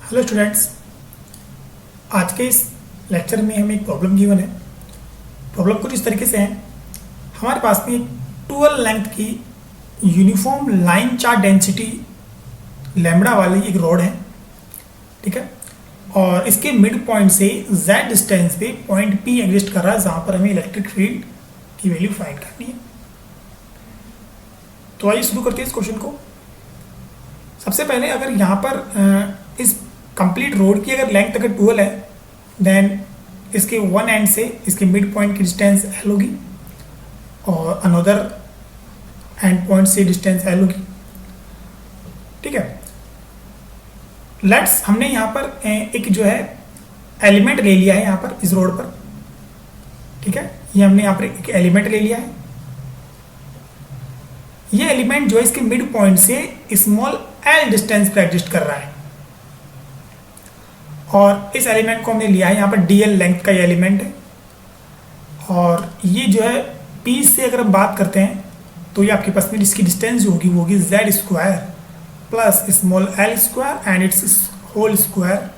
Hello students, आज के इस लेक्चर में हमें एक प्रॉब्लम गिवन है। प्रॉब्लम कुछ इस तरीके से है। हमारे पास में एक 12 लेंथ की uniform line charge density lambda वाली एक रॉड है, ठीक है। और इसके मिड पॉइंट से z डिस्टेंस पे पॉइंट P एग्जिस्ट कर रहा है, जहाँ पर हमें इलेक्ट्रिक फील्ड की वैल्यू फाइंड करनी है। तो आइए शुरू करते हैं इस क्वेश्चन को। सबसे पहले अगर यहाँ पर इस कंप्लीट रोड की अगर लेंथ अगर 12 है, देन इसके वन एंड से इसके मिड पॉइंट की डिस्टेंस L होगी और अनदर एंड पॉइंट से डिस्टेंस L होगी, ठीक है। लेट्स हमने यहाँ पर एक जो है एलिमेंट ले लिया है यहाँ पर इस रोड पर, ठीक है। ये हमने यहाँ पर एक एलिमेंट ले लिया है। ये एलिमेंट जो है इसके मिड पॉइंट से स्मॉल l डिस्टेंस पर एग्जिस्ट कर रहा है और इस एलिमेंट को हमने लिया है यहाँ पर dl लेंथ का ये एलिमेंट है। और ये जो है P से अगर हम बात करते हैं तो ये आपके पास में इसकी डिस्टेंस जो होगी वो होगी z square plus small l square and it's whole square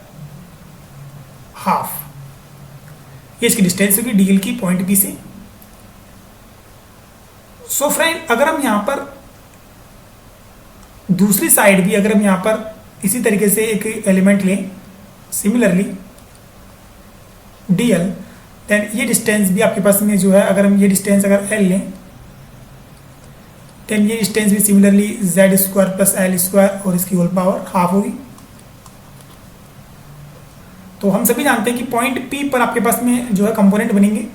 half. ये इसकी डिस्टेंस होगी dl की पॉइंट P से। सो फ्रेंड, अगर हम यहाँ पर दूसरी साइड भी अगर हम यहाँ पर इसी तरीके से एक एलिमेंट लें सिमिलरली dl, देन ये डिस्टेंस भी आपके पास में जो है, अगर हम ये डिस्टेंस अगर l लें देन ये डिस्टेंस भी similarly z square plus l square और इसकी होल पावर हाफ होगी। तो हम सभी जानते हैं कि पॉइंट P पर आपके पास में जो है कंपोनेंट बनेंगे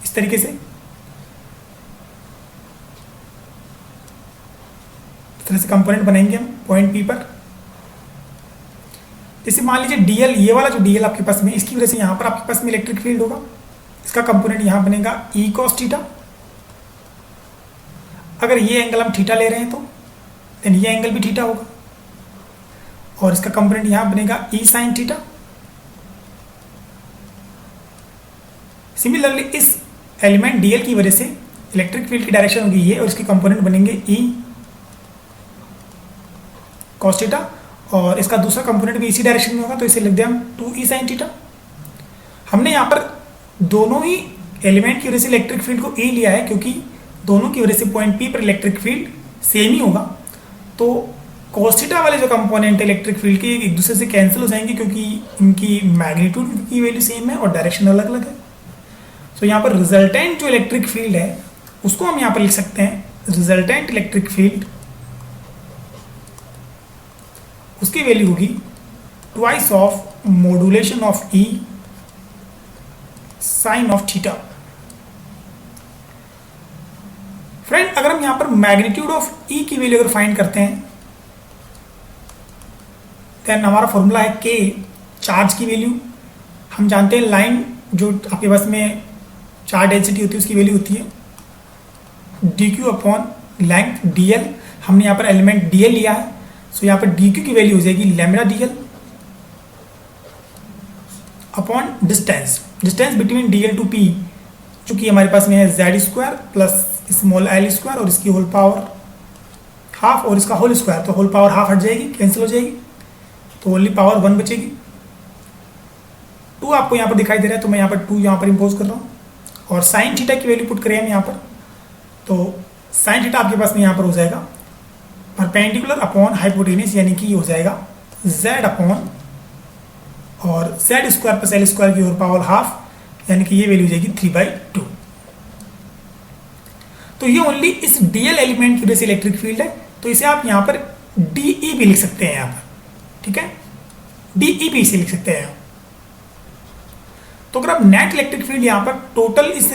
इस तरीके से। इस तरह से कंपोनेंट बनाएंगे हम पॉइंट P पर। जैसे मान लीजिए dl, ये वाला जो dl आपके पास में, इसकी वजह से यहाँ पर आपके पास में इलेक्ट्रिक फील्ड होगा। इसका कंपोनेंट यहाँ बनेगा e cos थीटा। अगर ये एंगल हम थीटा ले रहे हैं तो देन ये एंगल भी थीटा होगा और इसका कंपोनेंट यहाँ बनेगा e sin थीटा। सिमिलरली इस एलिमेंट dl की वजह से इलेक्ट्रिक फील्ड की डायरेक्शन होगी ये और इसके कंपोनेंट बनेंगे e cos थीटा और इसका दूसरा कंपोनेंट भी इसी डायरेक्शन में होगा, तो इसे लिख दिया हम 2e sin थीटा। हमने यहाँ पर दोनों ही एलिमेंट की वजह से इलेक्ट्रिक फील्ड को e लिया है क्योंकि दोनों की वजह से पॉइंट P पर इलेक्ट्रिक फील्ड सेम ही होगा। तो cos थीटा वाले जो कंपोनेंट है इलेक्ट्रिक फील्ड के एक दूसरे से कैंसिल हो जाएंगे क्योंकि इनकी मैग्नीट्यूड की वैल्यू सेम है और डायरेक्शन अलग अलग है। सो यहाँ पर रिजल्टेंट जो इलेक्ट्रिक फील्ड है उसको हम यहाँ पर लिख सकते हैं रिजल्टेंट इलेक्ट्रिक फील्ड, उसकी वैल्यू होगी twice of modulation of E sine of theta. Friend, अगर हम यहां पर मैग्नीट्यूड ऑफ E की वैल्यू अगर फाइंड करते हैं देन हमारा फॉर्मूला है K, चार्ज की वैल्यू। हम जानते हैं लाइन जो आपके पास में चार्ज डेंसिटी होती है उसकी वैल्यू होती है dq अपॉन लेंथ dl। हमने यहाँ पर एलिमेंट dl लिया है, सो यहाँ पर dq की वैल्यू हो जाएगी lambda dl upon distance between dl to p, चूंकि हमारे पास में है z square plus small l square और इसकी होल पावर हाफ और इसका होल स्क्वायर, तो होल पावर हाफ हट जाएगी, कैंसिल हो जाएगी, तो ओनली पावर 1 बचेगी। 2 आपको यहाँ पर दिखाई दे रहा है तो मैं यहाँ पर 2 यहाँ पर इम्पोज कर रहा हूँ और साइन थीटा की वैल्यू पुट करें हम यहाँ पर, तो साइन थीटा आपके पास में यहाँ पर हो जाएगा परपेंडिकुलर अपॉन हाइपोटेनस, यानी कि ये हो जाएगा z अपॉन और z square plus l square की होल पावर हाफ, यानी कि ये वैल्यू हो जाएगी 3/2। तो ये ओनली इस dl एलिमेंट की वजह से इलेक्ट्रिक फील्ड है, तो इसे आप यहाँ पर dE भी लिख सकते हैं यहाँ पर, ठीक है, dE भी इसे लिख सकते हैं। तो अगर आप नेट इलेक्ट्रिक फील्ड यहाँ पर टोटल इस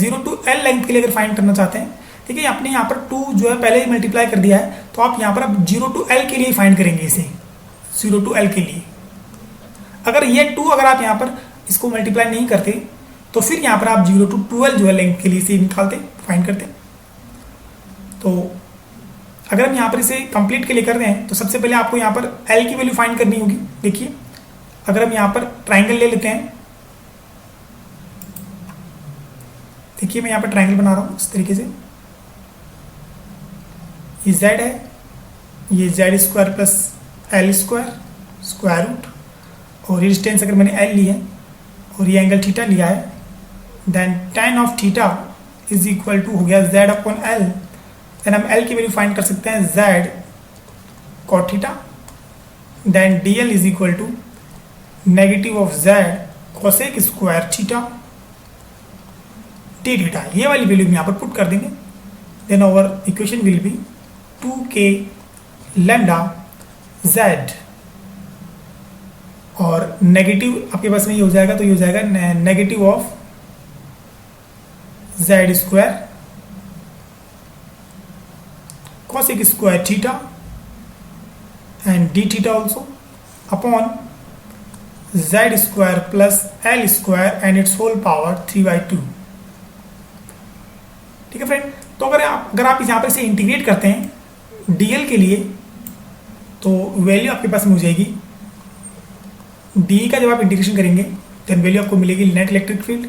0 टू l लेंथ के लिए अगर फाइंड करना चाहते हैं, ठीक है, आपने यहाँ पर 2 जो है पहले ही मल्टीप्लाई कर दिया है, तो आप यहाँ पर अब 0 टू l के लिए फाइंड करेंगे इसे, 0 टू l के लिए। अगर ये 2 अगर आप यहाँ पर इसको मल्टीप्लाई नहीं करते तो फिर यहाँ पर आप 0 टू 12 जो है लेंथ के लिए इसे निकालते, फाइंड करते। तो अगर हम यहाँ पर इसे कंप्लीट के लिए कर रहे हैं तो सबसे पहले आपको यहाँ पर l की वैल्यू फाइंड करनी होगी। देखिए, अगर हम यहाँ पर ट्राइंगल ले लेते हैं, देखिए मैं यहाँ पर ट्राइंगल बना रहा हूँ इस तरीके से, ये z है, ये z square plus l square square root, और ये डिस्टेंस अगर मैंने एल ली है और ये एंगल थीटा लिया है, then tan of theta is equal to हो गया z अपॉन एल। देन हम एल की वैल्यू फाइंड कर सकते हैं z cot theta, then dl is equal to negative of z cosec square theta D theta. ये वाली वैल्यू हम यहाँ पर पुट कर देंगे। Then our equation will be 2k lambda z, और नेगेटिव आपके पास में ये हो जाएगा, तो ये हो जाएगा negative of z square cosec square theta and D theta also upon z square plus l square and it's whole power 3/2। ठीक है फ्रेंड, तो अगर आप यहाँ पर से इंटीग्रेट करते हैं dl के लिए, तो वैल्यू आपके पास में हो जाएगी डी का, जब आप इंटीग्रेशन करेंगे देन वैल्यू आपको मिलेगी नेट इलेक्ट्रिक फील्ड।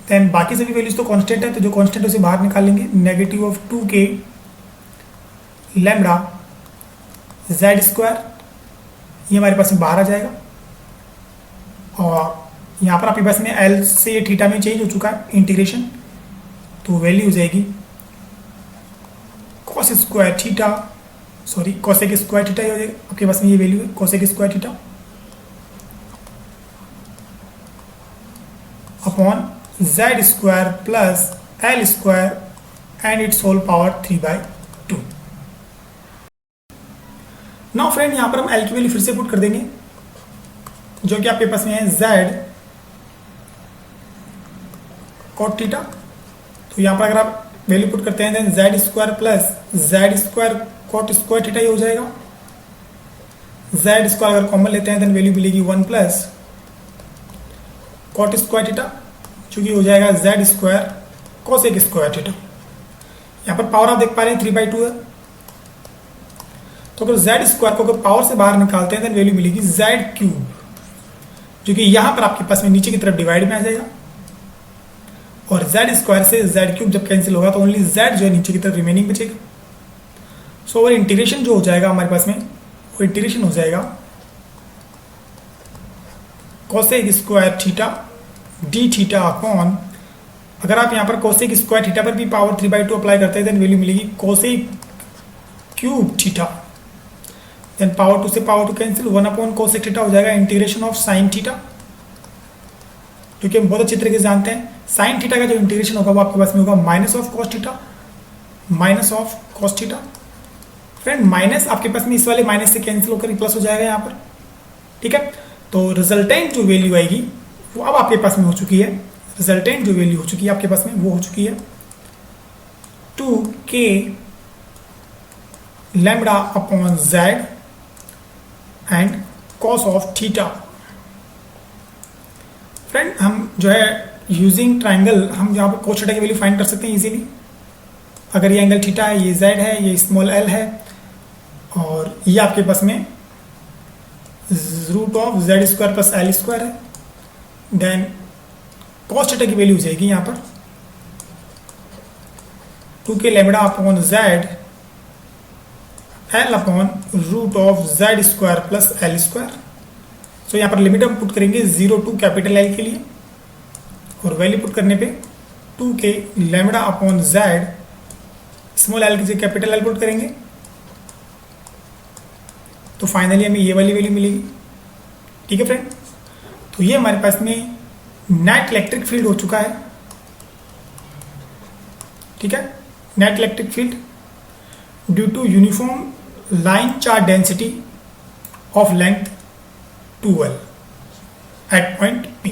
देन बाकी सभी वैल्यूज तो कांस्टेंट है, तो जो कांस्टेंट है उसे बाहर निकाल लेंगे। Negative of 2k lambda z square, ये हमारे पास में बाहर आ जाएगा, और यहाँ पर आपके पास में l से ये थीटा में चेंज हो चुका है इंटीग्रेशन, तो वैल्यू हो जाएगी cos square theta, sorry cosec square theta ही हो जाएगा आपके पास में, ये वैल्यू है cosec square theta upon z square plus l square and it's whole power 3/2। Now friend, यहाँ पर हम l की वैल्यू फिर से पुट कर देंगे, जो कि आपके पास में है z cot थीटा। तो यहाँ पर अगर आप वैल्यू पुट करते हैं then z square plus z square cot square theta ही हो जाएगा। z स्क्वायर अगर कॉमन लेते हैं देन वैल्यू मिलेगी 1 प्लस cot स्क्वायर थीटा, चूंकि हो जाएगा z square cosec square theta. यहाँ पर पावर आप देख पा रहे हैं 3/2 है, तो अगर z स्क्वायर को अगर पावर से बाहर निकालते हैं देन वैल्यू मिलेगी z क्यूब, जो कि यहाँ पर आपके पास में नीचे की तरफ डिवाइड में आ जाएगा, और z स्क्वायर से z क्यूब जब कैंसिल होगा तो ओनली z जो है नीचे की तरफ रिमेनिंग बचेगा। सो ओवर इंटीग्रेशन जो हो जाएगा हमारे पास में, वो इंटीग्रेशन हो जाएगा cosec square theta D theta upon, अगर आप यहाँ पर कोसेक स्क्वायर थीटा पर भी पावर 3/2 अप्लाई करते हैं देन वैल्यू मिलेगी cosec cube theta, then power 2 से power 2 cancel, 1 upon cosec theta हो जाएगा इंटीग्रेशन ऑफ साइन थीटा, क्योंकि हम बहुत अच्छी तरीके से जानते हैं साइन थीटा का जो इंटीग्रेशन होगा वो आपके पास में होगा minus of cos theta, minus of cos theta. Friend, minus आपके पास में इस वाले माइनस से कैंसिल होकर प्लस हो जाएगा यहाँ पर। ठीक है, तो रिजल्टेंट जो वैल्यू आएगी वो अब आपके पास में हो चुकी है, रिजल्टेंट जो वैल्यू हो चुकी है आपके पास में वो हो चुकी है 2k lambda upon z and cos of theta. Friend, हम जो है यूजिंग ट्राइंगल हम यहाँ पर कोस थीटा की वैल्यू फाइंड कर सकते हैं इजीली। अगर ये एंगल थीटा है, ये z है, ये स्मॉल l है, और ये आपके पास में root of z square plus l square है, देन कॉस थीटा की वैल्यू हो जाएगी यहाँ पर 2k lambda upon z l upon root of z square plus l square. So यहाँ पर लिमिट हम पुट करेंगे 0 टू कैपिटल L के लिए, और वैल्यू पुट करने पे 2k lambda upon z small l के कैपिटल L पुट करेंगे, तो फाइनली हमें ये वाली वैल्यू मिलेगी। ठीक है फ्रेंड, तो ये हमारे पास में नेट इलेक्ट्रिक फील्ड हो चुका है। ठीक है, net electric field due to uniform line charge density of length 2L at point P।